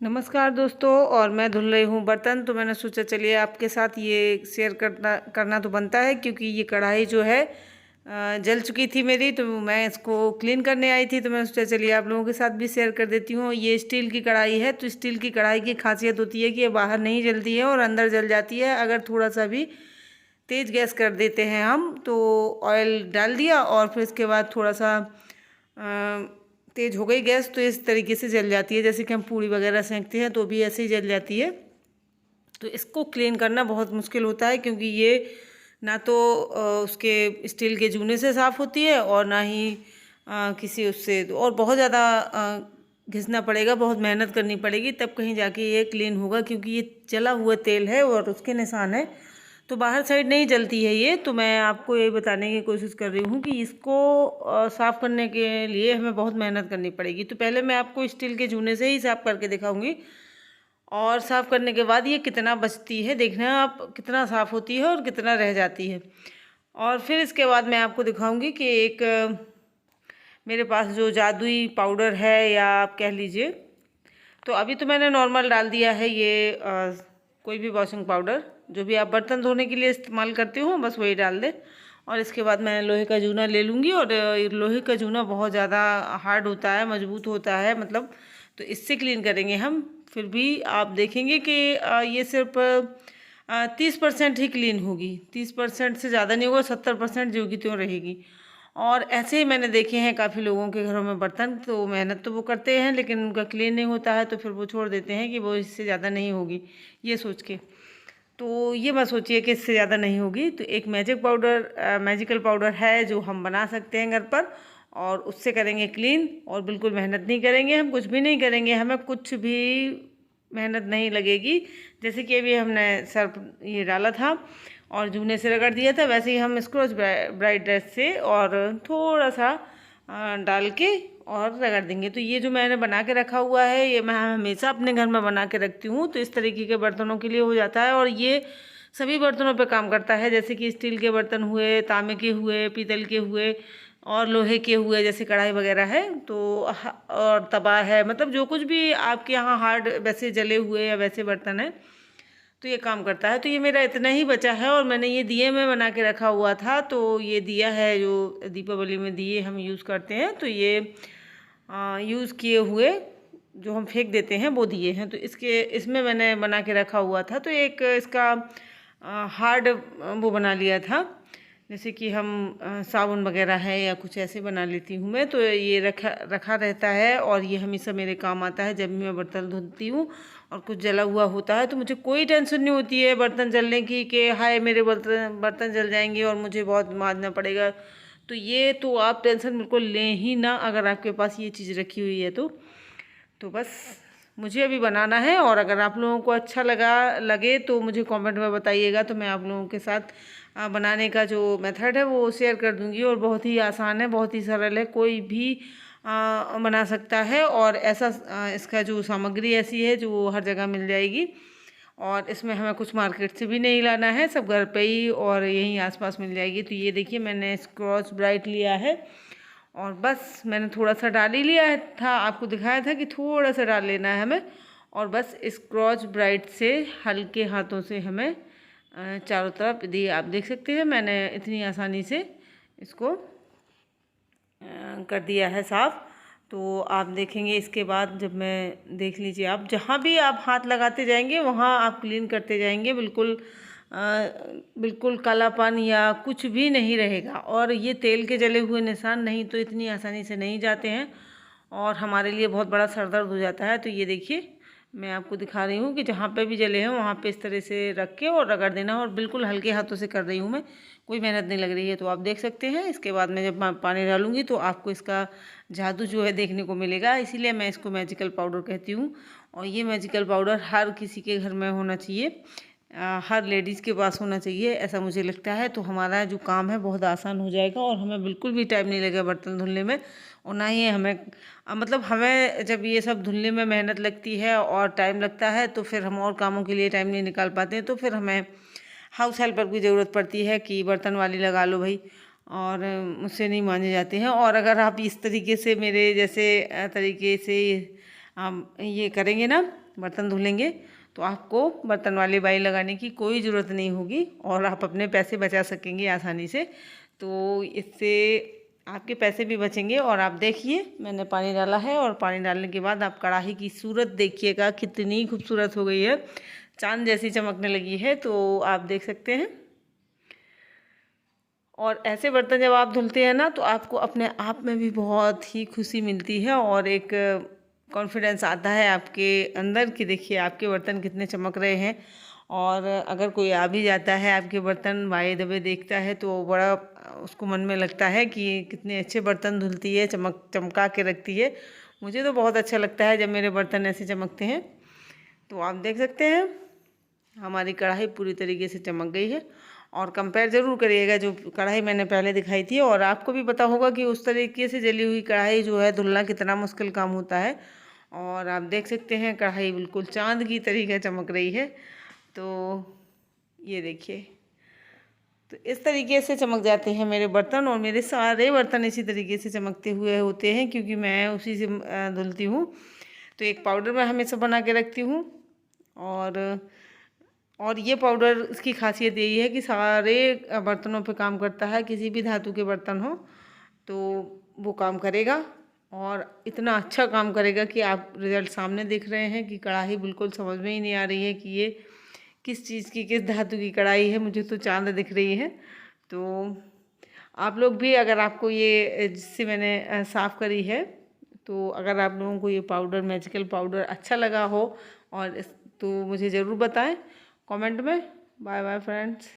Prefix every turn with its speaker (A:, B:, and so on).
A: नमस्कार दोस्तों। और मैं धुल रही हूँ बर्तन, तो मैंने सोचा चलिए आपके साथ ये शेयर करना तो बनता है, क्योंकि ये कढ़ाई जो है जल चुकी थी मेरी, तो मैं इसको क्लीन करने आई थी। तो मैंने सोचा चलिए आप लोगों के साथ भी शेयर कर देती हूँ। ये स्टील की कढ़ाई है, तो स्टील की कढ़ाई की खासियत होती है कि ये बाहर नहीं जलती है और अंदर जल जाती है अगर थोड़ा सा भी तेज़ गैस कर देते हैं हम। तो ऑयल डाल दिया और फिर इसके बाद थोड़ा सा तेज़ हो गई गैस, तो इस तरीके से जल जाती है। जैसे कि हम पूड़ी वगैरह सेंकते हैं तो भी ऐसे ही जल जाती है। तो इसको क्लीन करना बहुत मुश्किल होता है, क्योंकि ये ना तो उसके स्टील के जूने से साफ़ होती है और ना ही किसी उससे, और बहुत ज़्यादा घिसना पड़ेगा, बहुत मेहनत करनी पड़ेगी, तब कहीं जाके ये क्लीन होगा। क्योंकि ये जला हुआ तेल है और उसके निशान है, तो बाहर साइड नहीं जलती है ये। तो मैं आपको यही बताने की कोशिश कर रही हूँ कि इसको साफ़ करने के लिए हमें बहुत मेहनत करनी पड़ेगी। तो पहले मैं आपको स्टील के जूने से ही साफ़ करके दिखाऊंगी, और साफ़ करने के बाद ये कितना बचती है देखना आप, कितना साफ़ होती है और कितना रह जाती है। और फिर इसके बाद मैं आपको दिखाऊंगी कि एक मेरे पास जो जादुई पाउडर है, या आप कह लीजिए, तो अभी तो मैंने नॉर्मल डाल दिया है ये कोई भी वॉशिंग पाउडर जो भी आप बर्तन धोने के लिए इस्तेमाल करते हो, बस वही डाल दें। और इसके बाद मैं लोहे का जूना ले लूँगी, और लोहे का जूना बहुत ज़्यादा हार्ड होता है, मजबूत होता है मतलब, तो इससे क्लीन करेंगे हम। फिर भी आप देखेंगे कि ये सिर्फ 30% ही क्लीन होगी, 30% से ज़्यादा नहीं होगा, 70% जो की त्यों रहेगी। और ऐसे ही मैंने देखे हैं काफ़ी लोगों के घरों में बर्तन, तो मेहनत तो वो करते हैं लेकिन उनका क्लीन नहीं होता है, तो फिर वो छोड़ देते हैं कि वो इससे ज़्यादा नहीं होगी ये सोच के। तो ये मत सोचिए कि इससे ज़्यादा नहीं होगी। तो एक मैजिकल पाउडर है जो हम बना सकते हैं घर पर, और उससे करेंगे क्लीन। और बिल्कुल मेहनत नहीं करेंगे, हम कुछ भी नहीं करेंगे, हमें कुछ भी मेहनत नहीं लगेगी। जैसे कि अभी हमने सर्फ ये डाला था और जूने से रगड़ दिया था, वैसे ही हम स्क्रॉच ब्राइट से और थोड़ा सा डाल के और रगड़ देंगे। तो ये जो मैंने बना के रखा हुआ है, ये मैं हमेशा अपने घर में बना के रखती हूँ, तो इस तरीके के बर्तनों के लिए हो जाता है। और ये सभी बर्तनों पे काम करता है, जैसे कि स्टील के बर्तन हुए, तांबे के हुए, पीतल के हुए और लोहे के हुए, जैसे कढ़ाई वगैरह है तो और तवा है, मतलब जो कुछ भी आपके यहाँ हार्ड वैसे जले हुए या वैसे बर्तन है तो ये काम करता है। तो ये मेरा इतना ही बचा है, और मैंने ये दिए में बना के रखा हुआ था। तो ये दिया है जो दीपावली में दिए हम यूज़ करते हैं, तो ये यूज़ किए हुए जो हम फेंक देते हैं वो दिए हैं, तो इसमें मैंने बना के रखा हुआ था। तो एक इसका हार्ड वो बना लिया था, जैसे कि हम साबुन वगैरह है या कुछ ऐसे बना लेती हूँ मैं। तो ये रखा रहता है, और ये हमेशा मेरे काम आता है जब भी मैं बर्तन धोती हूँ और कुछ जला हुआ होता है। तो मुझे कोई टेंशन नहीं होती है बर्तन जलने की कि हाय मेरे बर्तन जल जाएंगे और मुझे बहुत मांजना पड़ेगा। तो ये तो आप टेंशन बिल्कुल लें ही ना, अगर आपके पास ये चीज़ रखी हुई है तो बस मुझे अभी बनाना है। और अगर आप लोगों को अच्छा लगे तो मुझे कमेंट में बताइएगा, तो मैं आप लोगों के साथ बनाने का जो मेथड है वो शेयर कर दूंगी। और बहुत ही आसान है, बहुत ही सरल है, कोई भी बना सकता है। और ऐसा इसका जो सामग्री ऐसी है जो हर जगह मिल जाएगी, और इसमें हमें कुछ मार्केट से भी नहीं लाना है, सब घर पे ही और यहीं आसपास मिल जाएगी। तो ये देखिए मैंने स्क्रॉच ब्राइट लिया है, और बस मैंने थोड़ा सा डाल ही लिया था, आपको दिखाया था कि थोड़ा सा डाल लेना है हमें। और बस स्क्रॉच ब्राइट से हल्के हाथों से हमें चारों तरफ दिए, आप देख सकते हैं मैंने इतनी आसानी से इसको कर दिया है साफ़। तो आप देखेंगे इसके बाद, जब मैं देख लीजिए, आप जहाँ भी आप हाथ लगाते जाएंगे वहाँ आप क्लीन करते जाएंगे, बिल्कुल कालापन या कुछ भी नहीं रहेगा। और ये तेल के जले हुए निशान नहीं तो इतनी आसानी से नहीं जाते हैं, और हमारे लिए बहुत बड़ा सर दर्द हो जाता है। तो ये देखिए मैं आपको दिखा रही हूँ कि जहाँ पे भी जले हैं वहाँ पे इस तरह से रख के और रगड़ देना, और बिल्कुल हल्के हाथों से कर रही हूँ मैं, कोई मेहनत नहीं लग रही है। तो आप देख सकते हैं इसके बाद मैं जब पानी डालूंगी तो आपको इसका जादू जो है देखने को मिलेगा, इसीलिए मैं इसको मैजिकल पाउडर कहती हूँ। और ये मैजिकल पाउडर हर किसी के घर में होना चाहिए, हर लेडीज़ के पास होना चाहिए, ऐसा मुझे लगता है। तो हमारा जो काम है बहुत आसान हो जाएगा, और हमें बिल्कुल भी टाइम नहीं लगेगा बर्तन धुलने में। और ना ही हमें मतलब हमें जब ये सब धुलने में मेहनत लगती है और टाइम लगता है, तो फिर हम और कामों के लिए टाइम नहीं निकाल पाते हैं। तो फिर हमें हाउस हेल्पर की ज़रूरत पड़ती है कि बर्तन वाली लगा लो भाई, और मुझसे नहीं मांजे जाते हैं। और अगर आप इस तरीके से मेरे जैसे तरीके से हम ये करेंगे ना, बर्तन धुलेंगे, तो आपको बर्तन वाली बाई लगाने की कोई ज़रूरत नहीं होगी और आप अपने पैसे बचा सकेंगे आसानी से। तो इससे आपके पैसे भी बचेंगे। और आप देखिए मैंने पानी डाला है और पानी डालने के बाद आप कढ़ाई की सूरत देखिएगा कितनी खूबसूरत हो गई है, चांद जैसी चमकने लगी है, तो आप देख सकते हैं। और ऐसे बर्तन जब आप धुलते हैं ना तो आपको अपने आप में भी बहुत ही खुशी मिलती है और एक कॉन्फिडेंस आता है आपके अंदर कि देखिए आपके बर्तन कितने चमक रहे हैं। और अगर कोई आ भी जाता है आपके बर्तन बाए दबे देखता है तो बड़ा उसको मन में लगता है कि कितने अच्छे बर्तन धुलती है, चमका के रखती है। मुझे तो बहुत अच्छा लगता है जब मेरे बर्तन ऐसे चमकते हैं। तो आप देख सकते हैं हमारी कढ़ाई पूरी तरीके से चमक गई है। और कंपेयर ज़रूर करिएगा जो कढ़ाई मैंने पहले दिखाई थी, और आपको भी पता होगा कि उस तरीके से जली हुई कढ़ाई जो है धुलना कितना मुश्किल काम होता है। और आप देख सकते हैं कढ़ाई बिल्कुल चांद की तरीके चमक रही है। तो ये देखिए, तो इस तरीके से चमक जाते हैं मेरे बर्तन, और मेरे सारे बर्तन इसी तरीके से चमकते हुए होते हैं क्योंकि मैं उसी से धुलती हूँ। तो एक पाउडर मैं हमेशा बना के रखती हूँ। और ये पाउडर इसकी खासियत यही है कि सारे बर्तनों पे काम करता है, किसी भी धातु के बर्तन हो तो वो काम करेगा। और इतना अच्छा काम करेगा कि आप रिज़ल्ट सामने देख रहे हैं कि कढ़ाई बिल्कुल समझ में ही नहीं आ रही है कि ये किस चीज़ की, किस धातु की कढ़ाई है। मुझे तो चांद दिख रही है। तो आप लोग भी, अगर आपको ये जिससे मैंने साफ़ करी है, तो अगर आप लोगों को ये पाउडर, मैजिकल पाउडर अच्छा लगा हो और तो मुझे ज़रूर बताएं कमेंट में। Bye bye friends.